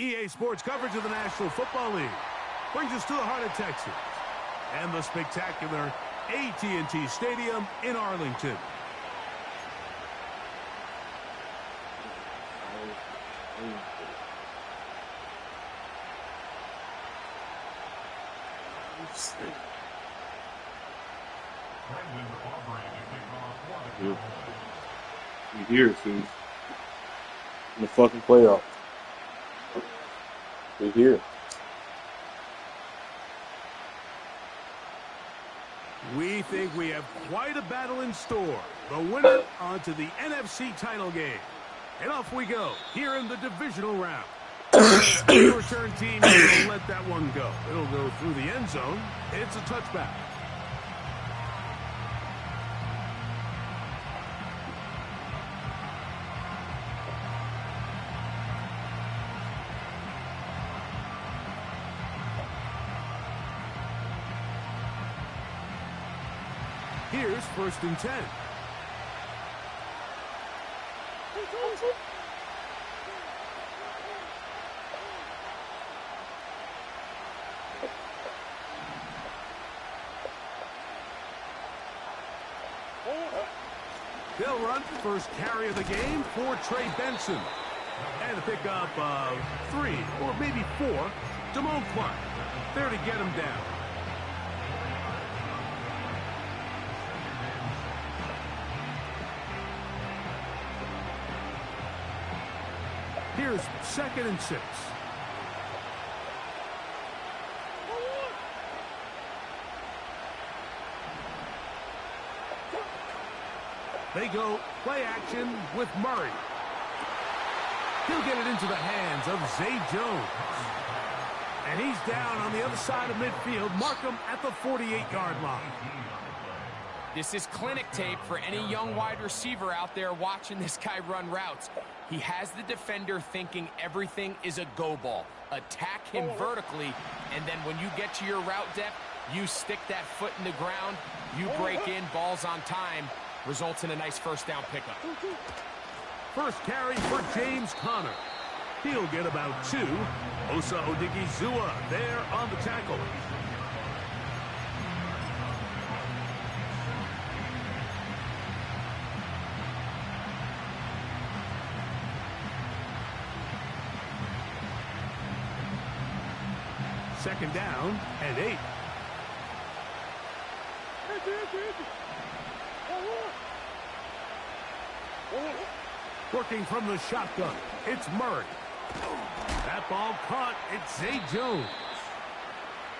EA Sports coverage of the National Football League brings us to the heart of Texas and the spectacular AT&T Stadium in Arlington. You're here, see. In the fucking playoffs. We're here. We think we have quite a battle in store. The winner onto the NFC title game. And off we go here in the divisional round. The return team will let that one go. It'll go through the end zone. It's a touchback. Here's 1st and 10. They'll run first carry of the game for Trey Benson. And a pickup of 3 or maybe 4. Damone Clark there to get him down. Here's 2nd and 6. They go play action with Murray. He'll get it into the hands of Zay Jones. And he's down on the other side of midfield. Mark him at the 48-yard line. This is clinic tape for any young wide receiver out there watching this guy run routes. He has the defender thinking everything is a go ball. Attack him vertically, and then when you get to your route depth, you stick that foot in the ground, you break in, balls on time, results in a nice 1st down pickup. First carry for James Conner. He'll get about 2. Osa Odigizua there on the tackle. Second down and 8. Working from the shotgun, it's Murray. That ball caught. It's Zay Jones.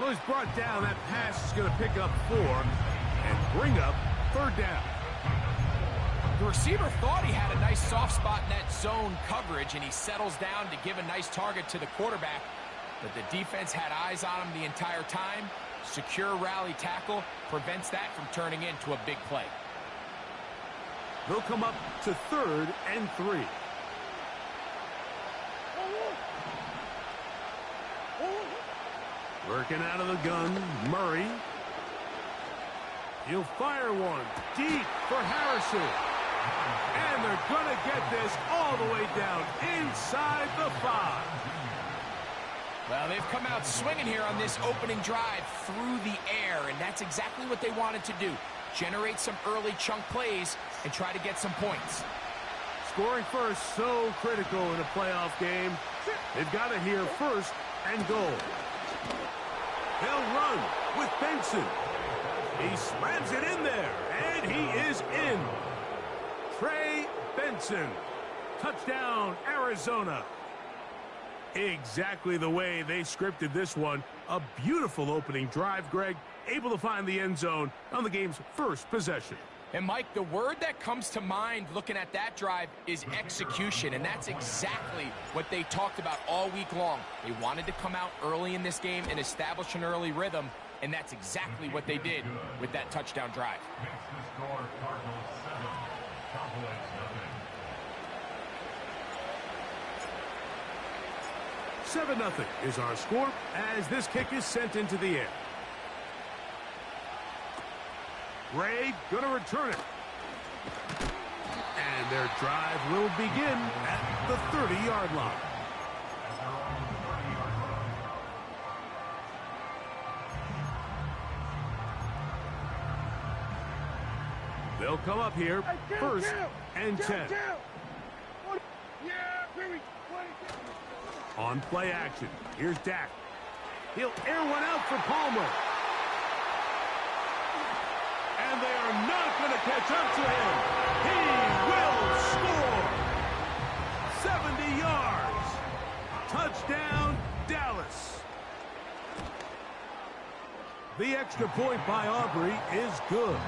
Well, he's brought down. That pass is going to pick up 4 and bring up 3rd down. The receiver thought he had a nice soft spot in that zone coverage, and he settles down to give a nice target to the quarterback. But the defense had eyes on him the entire time. Secure rally tackle prevents that from turning into a big play. They'll come up to 3rd and 3. Working out of the gun, Murray. He'll fire one deep for Harrison. And they're going to get this all the way down inside the 5. Well, they've come out swinging here on this opening drive through the air, and that's exactly what they wanted to do. Generate some early chunk plays and try to get some points. Scoring first, so critical in a playoff game. They've got to hear 1st and goal. They'll run with Benson. He slams it in there, and he is in. Trey Benson. Touchdown, Arizona. Exactly the way they scripted this one. A beautiful opening drive, Greg. Able to find the end zone on the game's 1st possession. And, Mike, the word that comes to mind looking at that drive is execution, and that's exactly what they talked about all week long. They wanted to come out early in this game and establish an early rhythm, and that's exactly what they did with that touchdown drive. 7-0 is our score as this kick is sent into the air. Ray gonna return it. And their drive will begin at the 30-yard line. come up here, first and 10. On play action, here's Dak. He'll air one out for Palmer. And they are not going to catch up to him. He will score. 70 yards. Touchdown, Dallas. The extra point by Aubrey is good.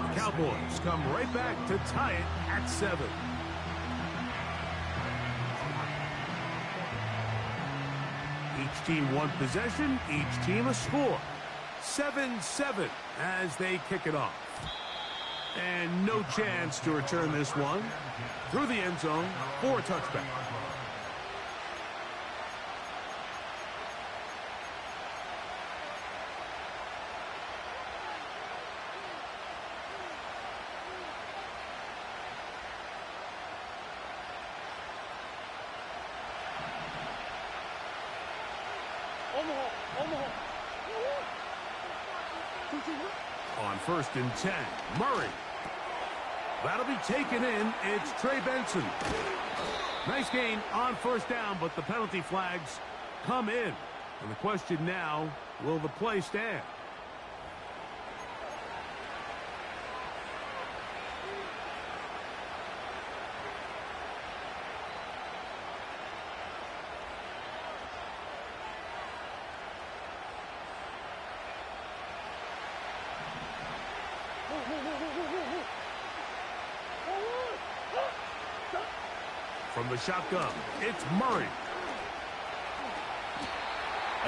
The Cowboys come right back to tie it at 7. Each team one possession, each team a score. 7-7 as they kick it off. And no chance to return this one. Through the end zone for a touchback. On first and 10, Murray. That'll be taken in. It's Trey Benson. Nice gain on first down, but the penalty flags come in. And the question now, will the play stand? From the shotgun, it's Murray.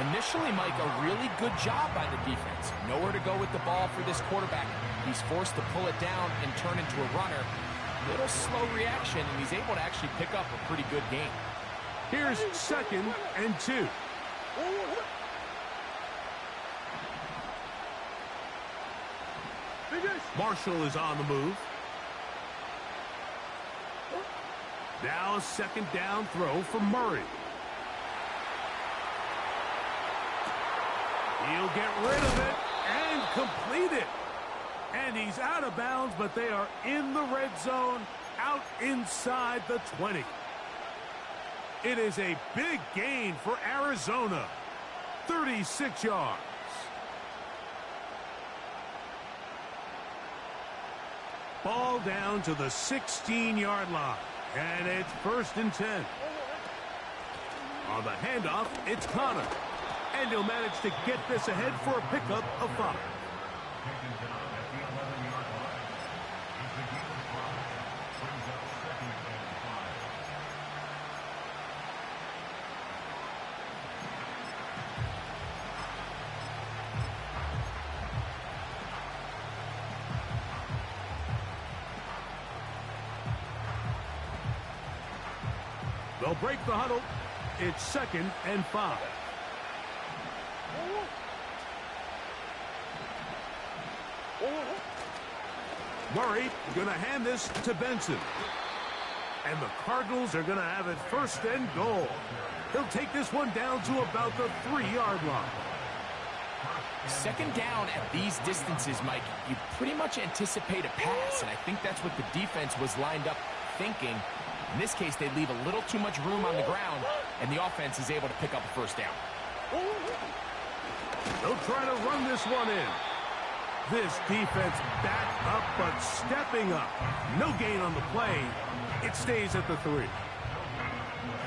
Initially, Mike, a really good job by the defense. Nowhere to go with the ball for this quarterback. He's forced to pull it down and turn into a runner. Little slow reaction, and he's able to actually pick up a pretty good gain. Here's second and 2. Marshall is on the move. Now a second down throw for Murray. He'll get rid of it and complete it. And he's out of bounds, but they are in the red zone, out inside the 20. It is a big gain for Arizona. 36 yards. Ball down to the 16-yard line. And it's first and 10. On the handoff, it's Connor. And he'll manage to get this ahead for a pickup of 5. They'll break the huddle. It's second and 5. Murray going to hand this to Benson. And the Cardinals are going to have it first and goal. He'll take this one down to about the 3-yard line. Second down at these distances, Mike, you pretty much anticipate a pass, and I think that's what the defense was lined up thinking. In this case, they leave a little too much room on the ground, and the offense is able to pick up a first down. They'll try to run this one in. This defense back up, but stepping up. No gain on the play. It stays at the 3.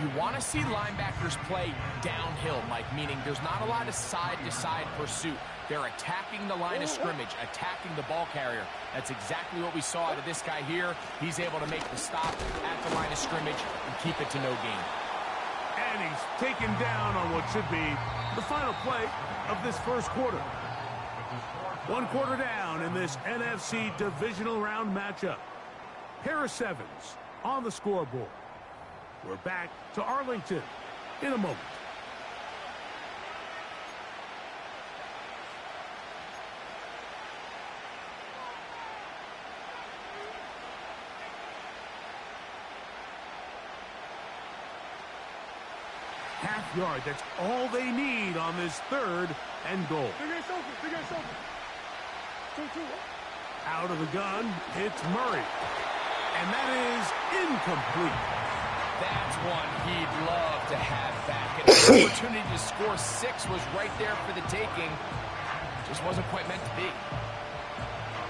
You want to see linebackers play downhill, Mike, meaning there's not a lot of side-to-side pursuit. They're attacking the line of scrimmage, attacking the ball carrier. That's exactly what we saw out of this guy here. He's able to make the stop at the line of scrimmage and keep it to no gain. And he's taken down on what should be the final play of this first quarter. 1 quarter down in this NFC divisional round matchup. Pair of 7s on the scoreboard. We're back to Arlington in a moment. Half yard, that's all they need on this 3rd and goal. Out of the gun, it's Murray. And that is incomplete. That's one he'd love to have back. And the opportunity to score 6 was right there for the taking. Just wasn't quite meant to be.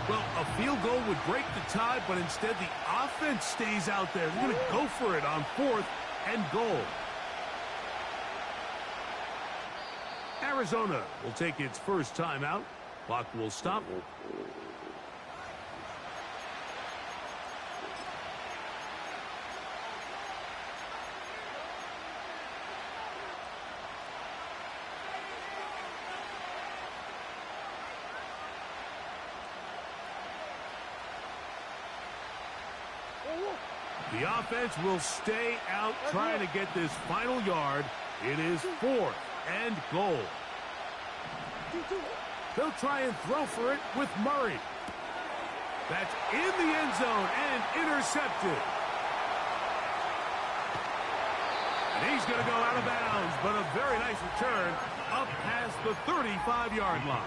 Well, a field goal would break the tie, but instead the offense stays out there. They're going to go for it on 4th and goal. Arizona will take its first timeout. Clock will stop. The offense will stay out trying to get this final yard. It is 4th and goal. They'll try and throw for it with Murray. That's in the end zone and intercepted. And he's going to go out of bounds, but a very nice return up past the 35-yard line.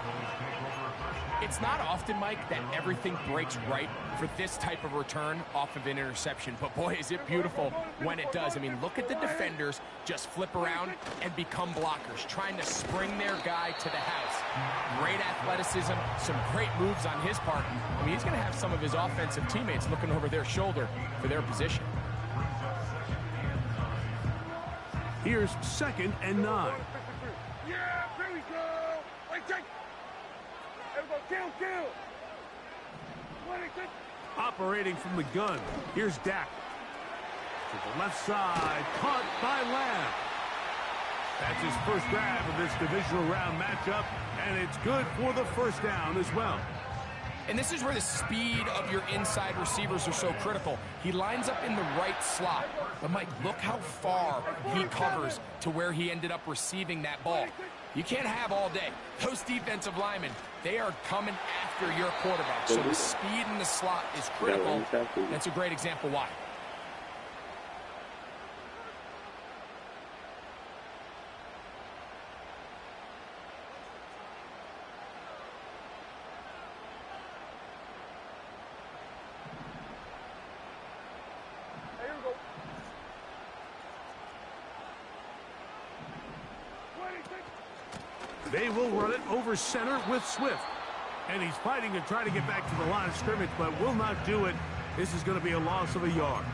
It's not often, Mike, that everything breaks right for this type of return off of an interception. But, boy, is it beautiful when it does. I mean, look at the defenders just flip around and become blockers, trying to spring their guy to the house. Great athleticism, some great moves on his part. I mean, he's going to have some of his offensive teammates looking over their shoulder for their position. Here's 2nd and 9. Yeah, there we go. Wait, take. Kill. Operating from the gun. Here's Dak. To the left side. Caught by Lamb. That's his first grab of this divisional round matchup, and it's good for the first down as well. And this is where the speed of your inside receivers are so critical. He lines up in the right slot. But, Mike, look how far he covers to where he ended up receiving that ball. You can't have all day. Those defensive linemen, they are coming after your quarterback. So the speed in the slot is critical. That's a great example why. They will run it over center with Swift. And he's fighting to try to get back to the line of scrimmage, but will not do it. This is going to be a loss of a yard.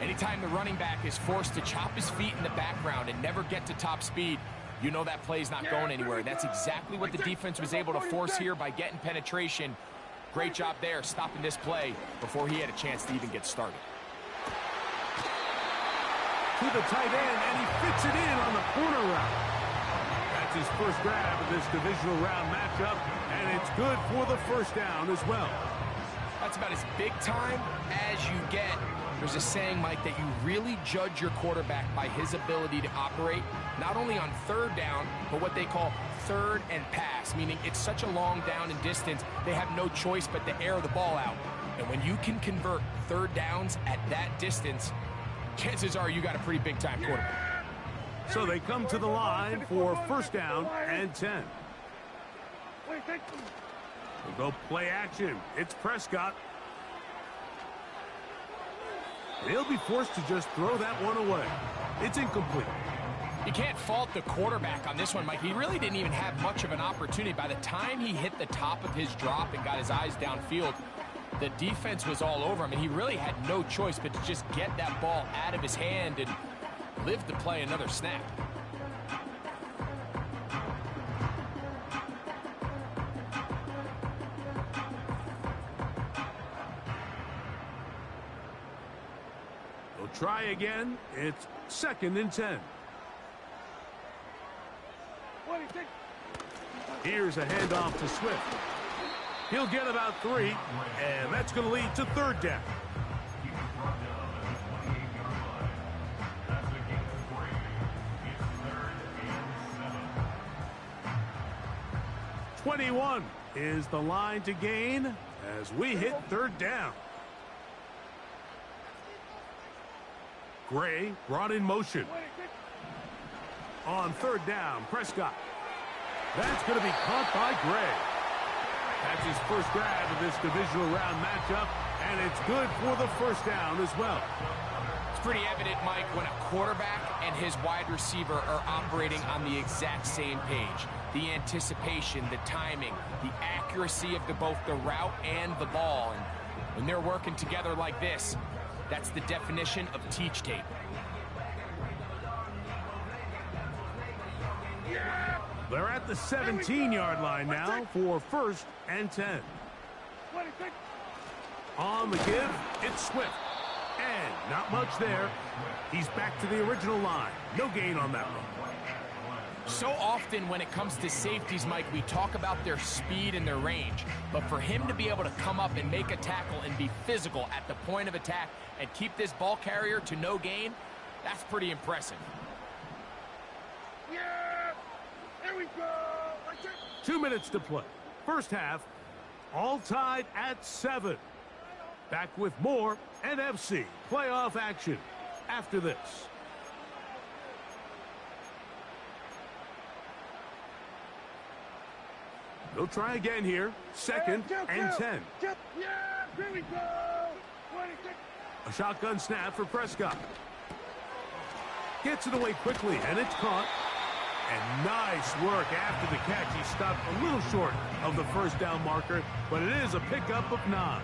Anytime the running back is forced to chop his feet in the background and never get to top speed, you know that play's not going anywhere. That's exactly what the defense was able to force here by getting penetration. Great job there, stopping this play before he had a chance to even get started. To the tight end, and he fits it in on the corner route. That's his first grab of this divisional round matchup, and it's good for the first down as well. That's about as big time as you get. There's a saying, Mike, that you really judge your quarterback by his ability to operate, not only on 3rd down, but what they call 3rd and pass, meaning it's such a long down and distance, they have no choice but to air the ball out. And when you can convert 3rd downs at that distance, chances are you got a pretty big-time quarterback. So they come to the line for first down and 10. We'll go play action. It's Prescott. And he'll be forced to just throw that one away. It's incomplete. You can't fault the quarterback on this one, Mike. He really didn't even have much of an opportunity. By the time he hit the top of his drop and got his eyes downfield, the defense was all over him, and he really had no choice but to just get that ball out of his hand and live to play another snap. They'll try again. It's 2nd and 10. Here's a handoff to Swift. He'll get about 3, and that's going to lead to 3rd down. .21 is the line to gain as we hit 3rd down. Gray brought in motion. On 3rd down, Prescott. That's going to be caught by Gray. That's his first grab of this divisional round matchup, and it's good for the first down as well. It's pretty evident, Mike, when a quarterback and his wide receiver are operating on the exact same page. The anticipation, the timing, the accuracy of both the route and the ball. And when they're working together like this, that's the definition of teach tape. They're at the 17-yard line now for 1st and 10. On the give, it's Swift. And not much there. He's back to the original line. No gain on that one. So often when it comes to safeties, Mike, we talk about their speed and their range. But for him to be able to come up and make a tackle and be physical at the point of attack and keep this ball carrier to no gain, that's pretty impressive. Yeah! There we go! 2 minutes to play. First half, all tied at 7. Back with more NFC playoff action after this. They'll try again here. 2nd and 10. Yeah, there we go! 26. A shotgun snap for Prescott. Gets it away quickly, and it's caught. And nice work after the catch. He stopped a little short of the first down marker, but it is a pickup of 9.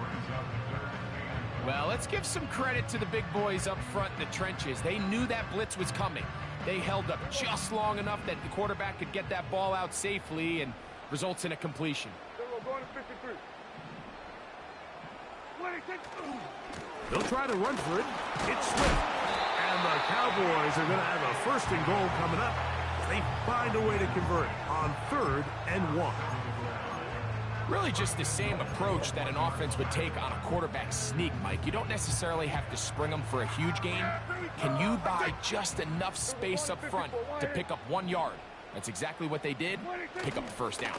Well, let's give some credit to the big boys up front in the trenches. They knew that blitz was coming. They held up just long enough that the quarterback could get that ball out safely and results in a completion. Going to 53. 26. They'll try to run for it. It's Swift. And the Cowboys are going to have a 1st and goal coming up. They find a way to convert on 3rd and 1. Really just the same approach that an offense would take on a quarterback sneak, Mike. You don't necessarily have to spring them for a huge gain. Can you buy just enough space up front to pick up 1 yard? That's exactly what they did. Pick up the first down.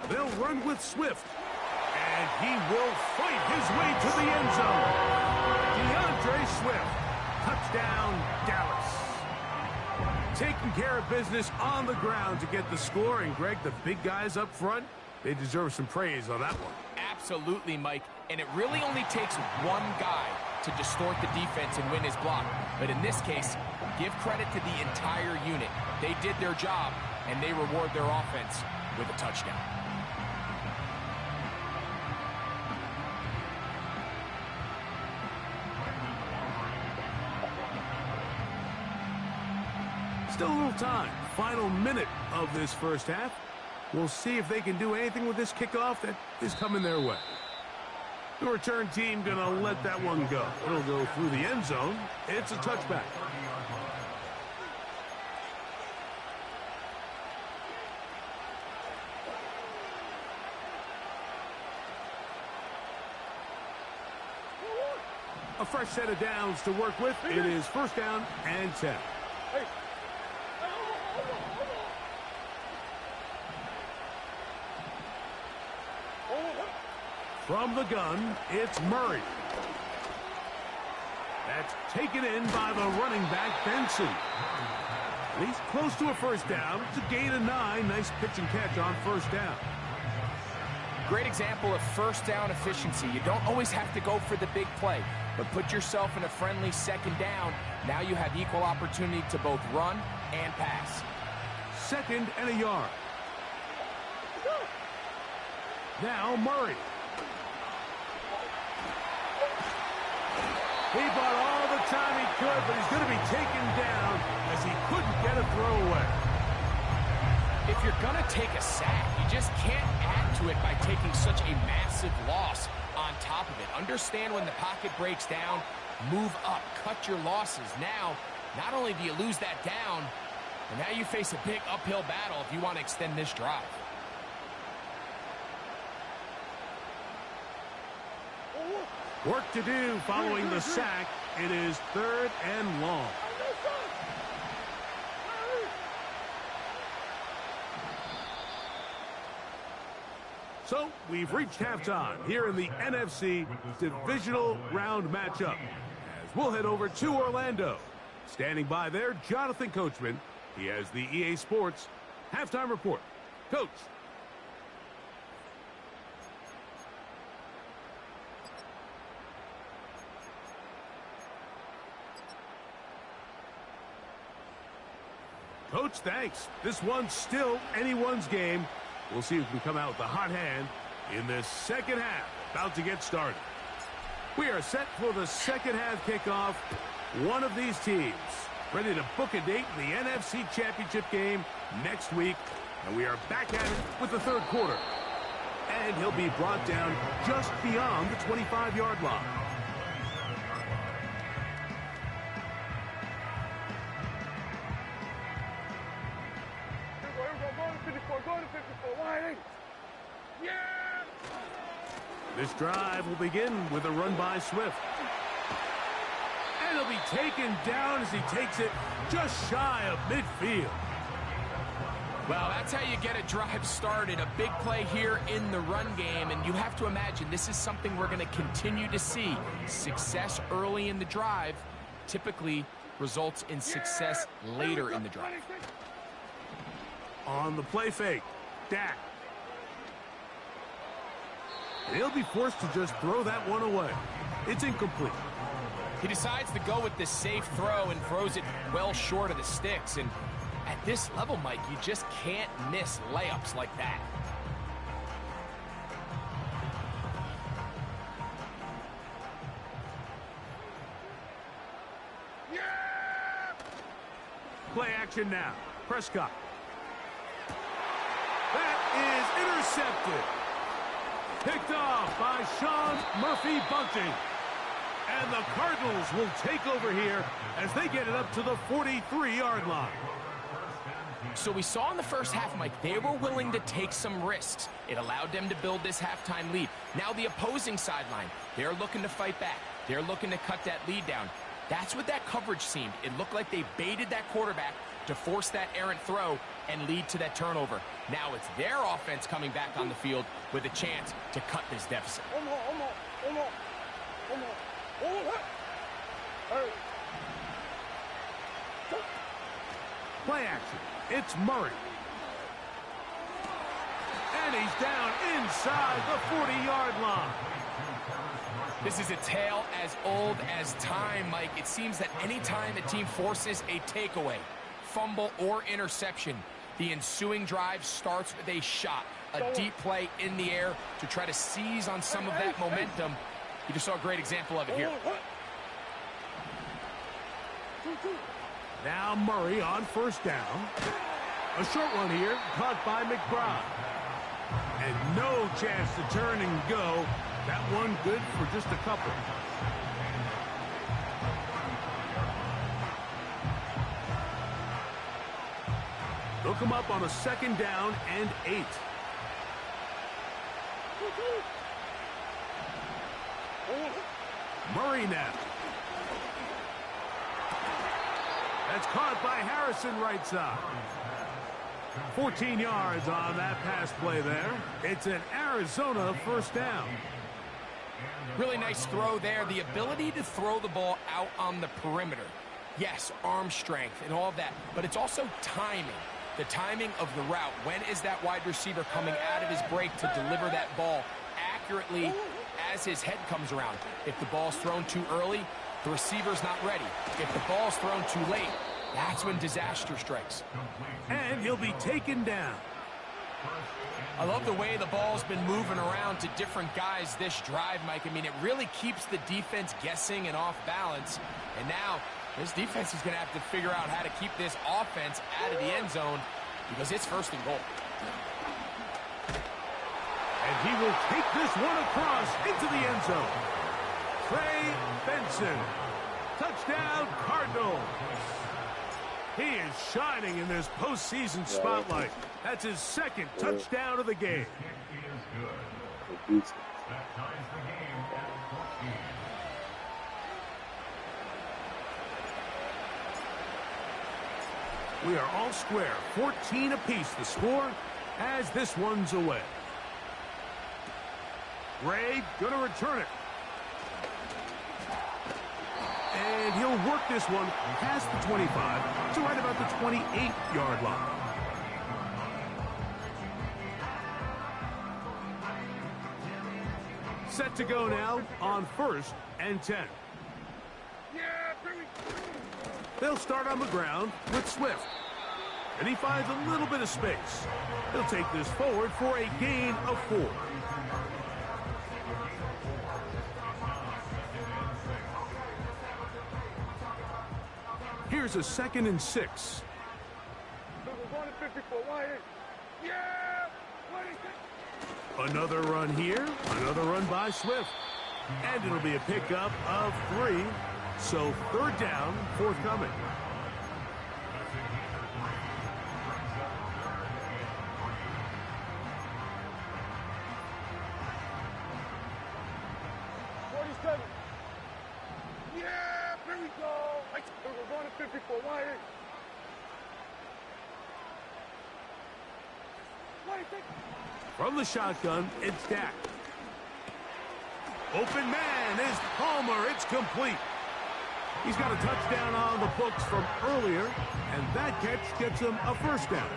They'll run with Swift. And he will fight his way to the end zone. DeAndre Swift. Touchdown, Dallas. Taking care of business on the ground to get the score. And, Greg, the big guys up front, they deserve some praise on that one. Absolutely, Mike. And it really only takes one guy to distort the defense and win his block. But in this case, give credit to the entire unit. They did their job, and they reward their offense with a touchdown. Still a little time. Final minute of this first half. We'll see if they can do anything with this kickoff that is coming their way. The return team going to let that one go. It'll go through the end zone. It's a touchback. A fresh set of downs to work with. It is 1st down and 10. From the gun, it's Murray. That's taken in by the running back, Benson. He's close to a 1st down. It's a gain of 9. Nice pitch and catch on 1st down. Great example of 1st down efficiency. You don't always have to go for the big play, but put yourself in a friendly 2nd down. Now you have equal opportunity to both run and pass. 2nd and a yard. Now Murray. He bought all the time he could, but he's going to be taken down as he couldn't get a throwaway. If you're going to take a sack, you just can't add to it by taking such a massive loss on top of it. Understand when the pocket breaks down, move up, cut your losses. Now, not only do you lose that down, but now you face a big uphill battle if you want to extend this drive. Work to do following the sack. It is 3rd and long. So we've reached halftime here in the NFC divisional round matchup. As we'll head over to Orlando. Standing by there, Jonathan Coachman. He has the EA Sports halftime report. Coach. Coach, thanks. This one's still anyone's game. We'll see who can come out with the hot hand in this second half. About to get started. We are set for the second half kickoff. One of these teams ready to book a date in the NFC Championship game next week. And we are back at it with the third quarter. And he'll be brought down just beyond the 25-yard line. This drive will begin with a run by Swift. And he'll be taken down as he takes it just shy of midfield. Well, that's how you get a drive started. A big play here in the run game, and you have to imagine this is something we're going to continue to see. Success early in the drive typically results in success later in the drive. On the play fake, Dak. He'll be forced to just throw that one away. It's incomplete. He decides to go with this safe throw and throws it well short of the sticks. And at this level, Mike, you just can't miss layups like that. Play action now. Prescott. That is intercepted. Picked off by Sean Murphy Bunting. And the Cardinals will take over here as they get it up to the 43-yard line. So we saw in the first half, Mike, they were willing to take some risks. It allowed them to build this halftime lead. Now the opposing sideline, they're looking to fight back. They're looking to cut that lead down. That's what that coverage seemed. It looked like they baited that quarterback to force that errant throw and lead to that turnover. Now it's their offense coming back on the field with a chance to cut this deficit. Play action. It's Murray. And he's down inside the 40-yard line. This is a tale as old as time, Mike. It seems that any time a team forces a takeaway, fumble, or interception, the ensuing drive starts with a shot, a deep play in the air to try to seize on some of that momentum. You just saw a great example of it here. Now Murray on first down. A short one here, caught by McBride. And no chance to turn and go. That one good for just a couple. They'll come up on a second down and 8. Murray now. That's caught by Harrison right side. 14 yards on that pass play there. It's an Arizona first down. Really nice throw there. The ability to throw the ball out on the perimeter. Yes, arm strength and all of that, but it's also timing. The timing of the route. When is that wide receiver coming out of his break to deliver that ball accurately as his head comes around? If the ball's thrown too early, the receiver's not ready. If the ball's thrown too late, that's when disaster strikes. And he'll be taken down. I love the way the ball's been moving around to different guys this drive, Mike. I mean, it really keeps the defense guessing and off balance. And now, this defense is going to have to figure out how to keep this offense out of the end zone because it's first and goal. And he will take this one across into the end zone. Trey Benson. Touchdown, Cardinals. He is shining in this postseason spotlight. That's his second touchdown of the game. We are all square. 14 apiece the score as this one's away. Ray going to return it. And he'll work this one past the 25 to right about the 28-yard line. Set to go now on 1st and 10. They'll start on the ground with Swift. And he finds a little bit of space. He'll take this forward for a gain of 4. Here's a 2nd and 6. Yeah! Another run here. Another run by Swift. And it'll be a pickup of 3. So 3rd down, forthcoming. Yeah! Here we go! We're going to 54. Why? From the shotgun, it's Dak. Open man is Palmer. It's complete. He's got a touchdown on the books from earlier, and that catch gets him a 1st down.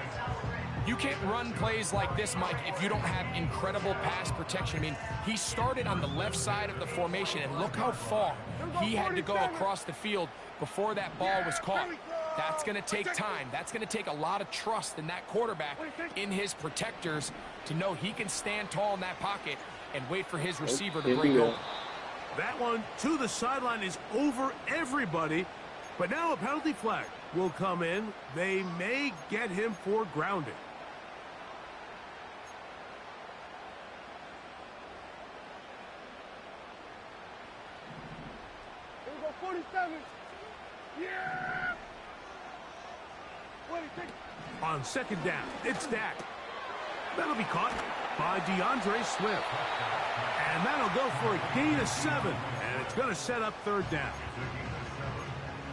You can't run plays like this, Mike, if you don't have incredible pass protection. I mean, he started on the left side of the formation, and look how far he had to go across the field before that ball was caught. That's going to take time. That's going to take a lot of trust in that quarterback, in his protectors, to know he can stand tall in that pocket and wait for his receiver to break over. That one to the sideline is over everybody, but now a penalty flag will come in. They may get him for grounding. Here we go, 47. Yeah! 26. On 2nd down, it's Dak. That'll be caught by DeAndre Swift. And that'll go for a gain of 7. And it's going to set up 3rd down.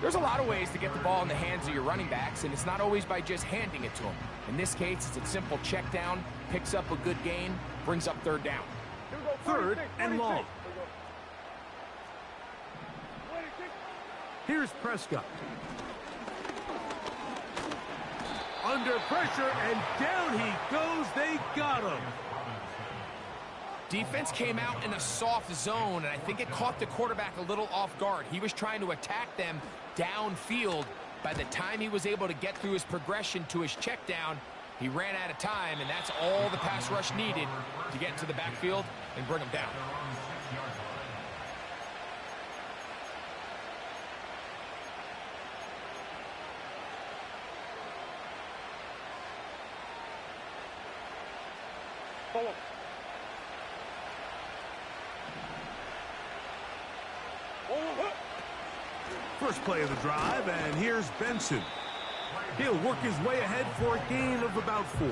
There's a lot of ways to get the ball in the hands of your running backs, and it's not always by just handing it to them. In this case, it's a simple check down, picks up a good gain, brings up 3rd down. 3rd and long. Here's Prescott. Under pressure, and down he goes. They got him. Defense came out in a soft zone, and I think it caught the quarterback a little off guard. He was trying to attack them downfield. By the time he was able to get through his progression to his check down, he ran out of time, and that's all the pass rush needed to get into the backfield and bring him down. First play of the drive, and here's Benson. He'll work his way ahead for a gain of about 4.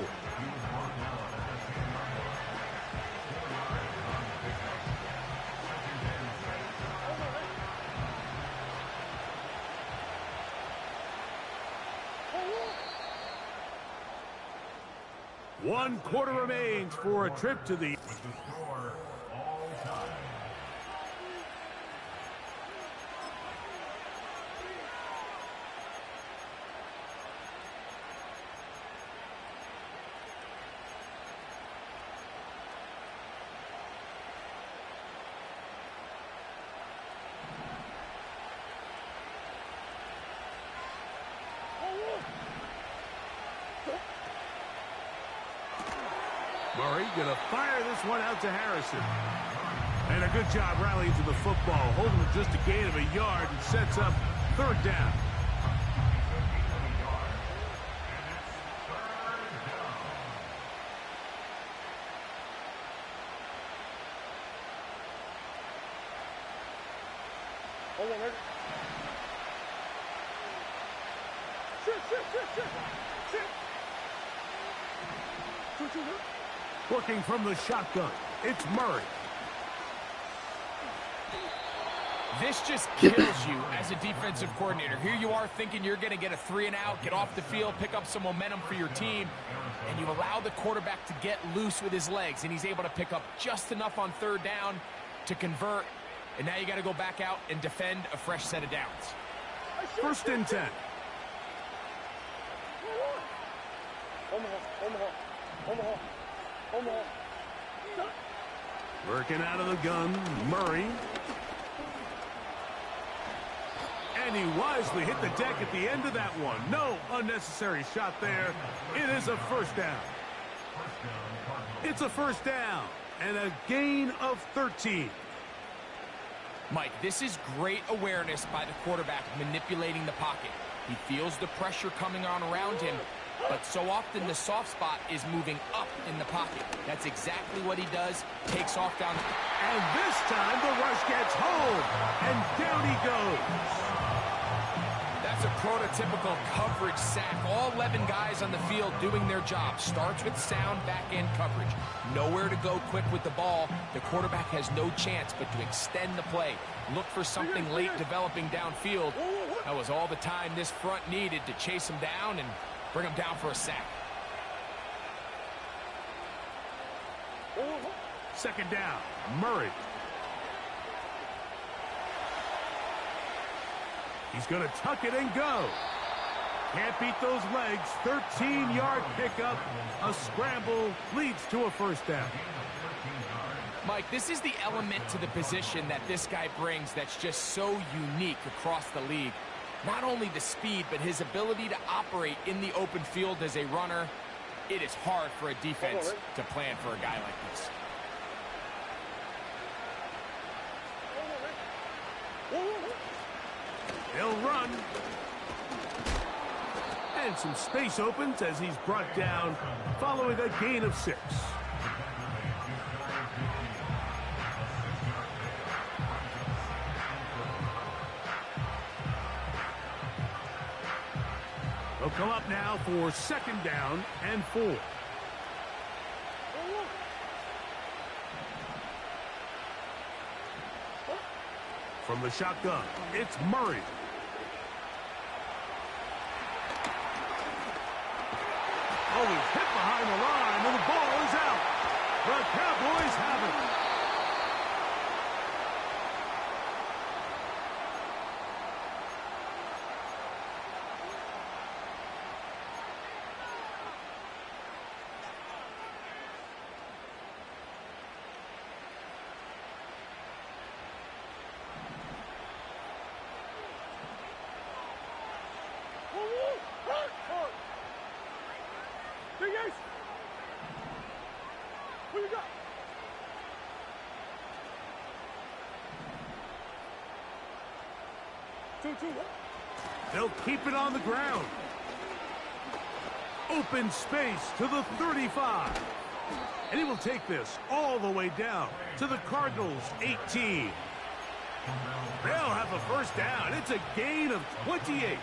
One quarter remains for a trip to the... Murray going to fire this one out to Harrison. And a good job rallying to the football, holding it just a gain of a yard, and sets up 3rd down. Hold on, Working from the shotgun, it's Murray. This just kills you as a defensive coordinator. Here you are thinking you're going to get a 3-and-out, get off the field, pick up some momentum for your team, and you allow the quarterback to get loose with his legs, and he's able to pick up just enough on 3rd down to convert, and now you got to go back out and defend a fresh set of downs. 1st and 10. Working out of the gun, Murray. And he wisely hit the deck at the end of that one. No unnecessary shot there. It is a first down. It's a first down and a gain of 13. Mike, this is great awareness by the quarterback manipulating the pocket. He feels the pressure coming on around him, but so often the soft spot is moving up in the pocket. That's exactly what he does. Takes off down. And this time the rush gets home, and down he goes. That's a prototypical coverage sack. All 11 guys on the field doing their job. Starts with sound back-end coverage. Nowhere to go quick with the ball. The quarterback has no chance but to extend the play. Look for something late developing downfield. That was all the time this front needed to chase him down and bring him down for a sack. Second down, Murray. He's going to tuck it and go. Can't beat those legs. 13-yard pickup. A scramble leads to a first down. Mike, this is the element to the position that this guy brings that's just so unique across the league. Not only the speed, but his ability to operate in the open field as a runner. It is hard for a defense to plan for a guy like this. He'll run. And some space opens as he's brought down following a gain of 6. He'll come up now for second down and 4. From the shotgun, it's Murray. Oh, he's hit behind the line, and the ball is out. The Cowboys have it. Who you got? Two. They'll keep it on the ground. Open space to the 35. And he will take this all the way down to the Cardinals 18. They'll have a first down. It's a gain of 28.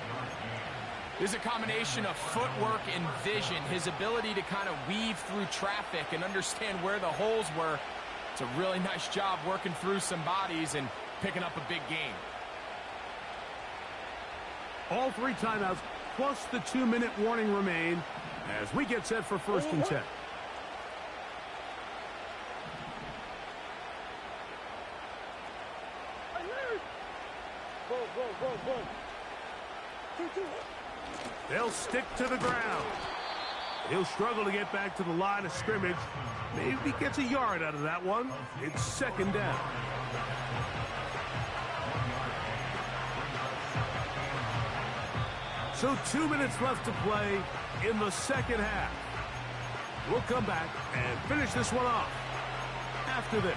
There's a combination of footwork and vision, his ability to kind of weave through traffic and understand where the holes were. It's a really nice job working through some bodies and picking up a big gain. All 3 timeouts plus the 2-minute warning remain as we get set for first and 10. Go. 2. They'll stick to the ground. He'll struggle to get back to the line of scrimmage. Maybe he gets a yard out of that one. It's second down. So 2 minutes left to play in the second half. We'll come back and finish this one off after this.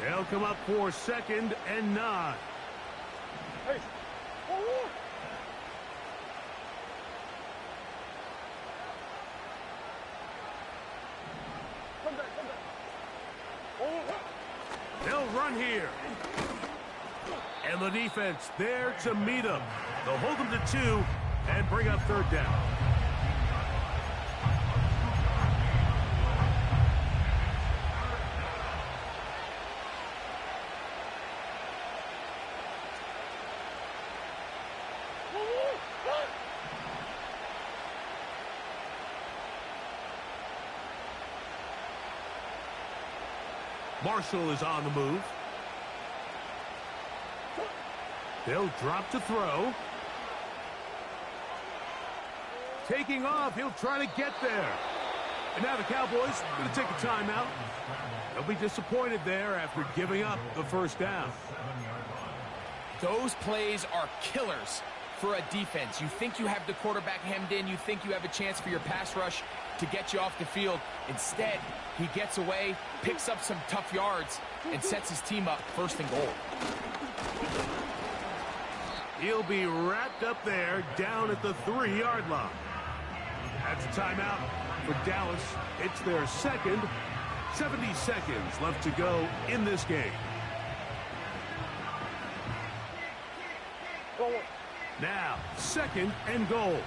They'll come up for second and 9. Hey. Come back. They'll run here. And the defense there to meet them. They'll hold them to 2 and bring up third down. Marshall is on the move. They'll drop to throw. Taking off, he'll try to get there. And now the Cowboys are going to take a timeout. They'll be disappointed there after giving up the first down. Those plays are killers for a defense. You think you have the quarterback hemmed in. You think you have a chance for your pass rush to get you off the field. Instead, he gets away, picks up some tough yards, and sets his team up first and goal. He'll be wrapped up there down at the 3-yard line. That's a timeout for Dallas. It's their second. 70 seconds left to go in this game. Now, second and goal.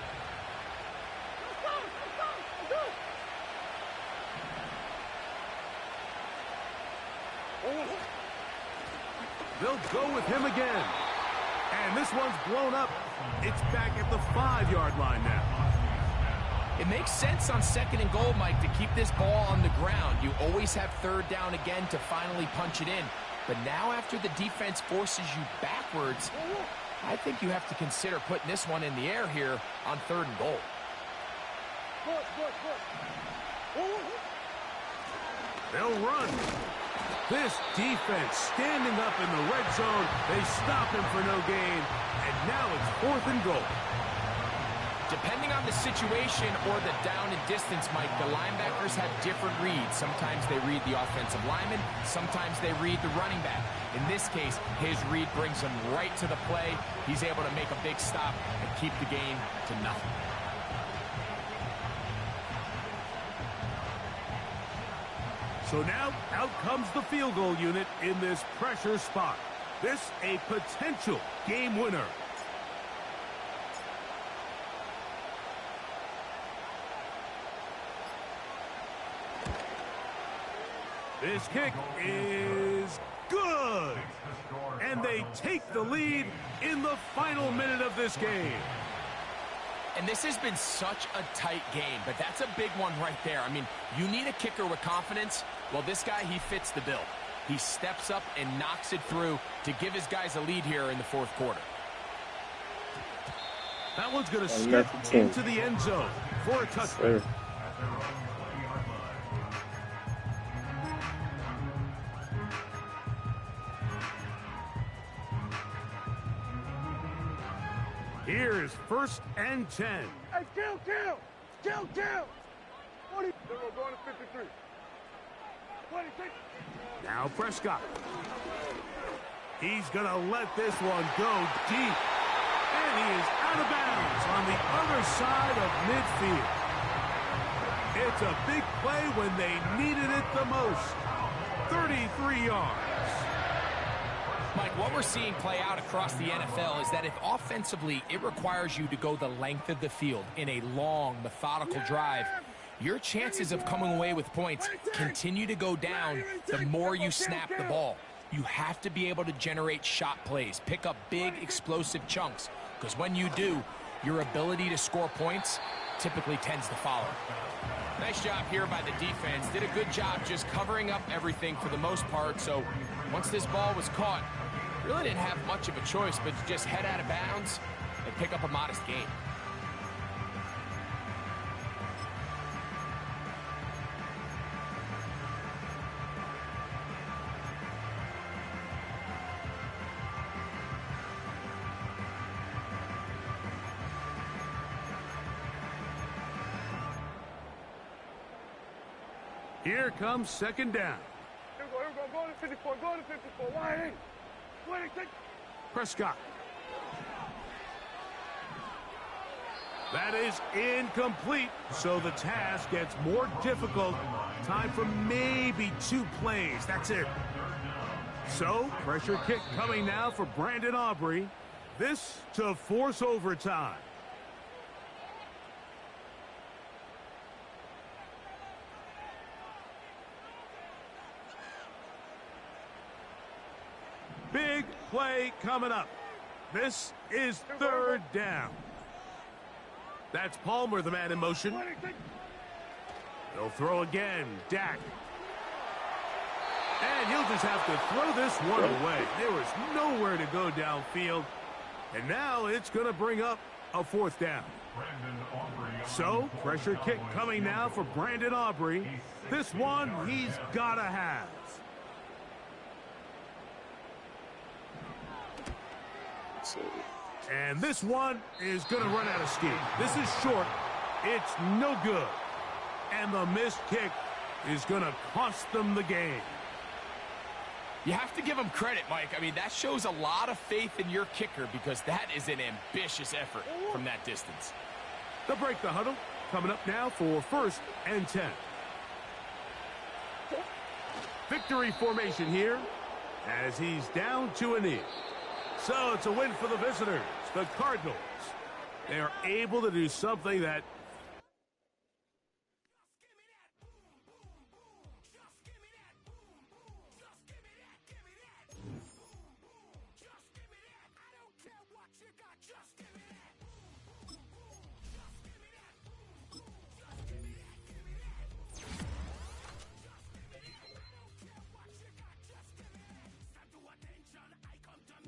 They'll go with him again. And this one's blown up. It's back at the 5-yard line now. It makes sense on second and goal, Mike, to keep this ball on the ground. You always have third down again to finally punch it in. But now after the defense forces you backwards, I think you have to consider putting this one in the air here on third and goal. They'll run. This defense standing up in the red zone. They stop him for no gain. And now it's fourth and goal. Depending on the situation or the down and distance, Mike, the linebackers have different reads. Sometimes they read the offensive lineman. Sometimes they read the running back. In this case, his read brings him right to the play. He's able to make a big stop and keep the game to nothing. So now, out comes the field goal unit in this pressure spot. This a potential game winner. This kick is good. And they take the lead in the final minute of this game. And this has been such a tight game, but that's a big one right there. I mean, you need a kicker with confidence. Well, this guy, he fits the bill. He steps up and knocks it through to give his guys a lead here in the fourth quarter. That one's going to skip into the end zone for a touchdown. Here's first and 10. Hey, kill! 40. They're going to 53. 26. Now Prescott. He's going to let this one go deep. And he is out of bounds on the other side of midfield. It's a big play when they needed it the most. 33 yards. Mike, what we're seeing play out across the NFL is that if offensively it requires you to go the length of the field in a long, methodical drive, your chances of coming away with points continue to go down the more you snap the ball. You have to be able to generate shot plays, pick up big, explosive chunks, because when you do, your ability to score points typically tends to follow. Nice job here by the defense. Did a good job just covering up everything for the most part, so once this ball was caught, really didn't have much of a choice but to just head out of bounds and pick up a modest gain. Here comes second down. Here we go. Go to 54. Go to 54. Wide in. 26. Prescott. That is incomplete, so the task gets more difficult. Time for maybe 2 plays. That's it. So, pressure kick coming now for Brandon Aubrey. This to force overtime. Big play coming up. This is third down. That's Palmer, the man in motion. They'll throw again. Dak. And he'll just have to throw this one away. There was nowhere to go downfield. And now it's going to bring up a fourth down. So, pressure kick coming now for Brandon Aubrey. This one he's got to have. And this one is going to run out of steam. This is short. It's no good. And the missed kick is going to cost them the game. You have to give him credit, Mike. I mean, that shows a lot of faith in your kicker because that is an ambitious effort from that distance. They'll break the huddle. Coming up now for 1st and 10. Victory formation here as he's down to a knee. So it's a win for the visitors, the Cardinals. They are able to do something that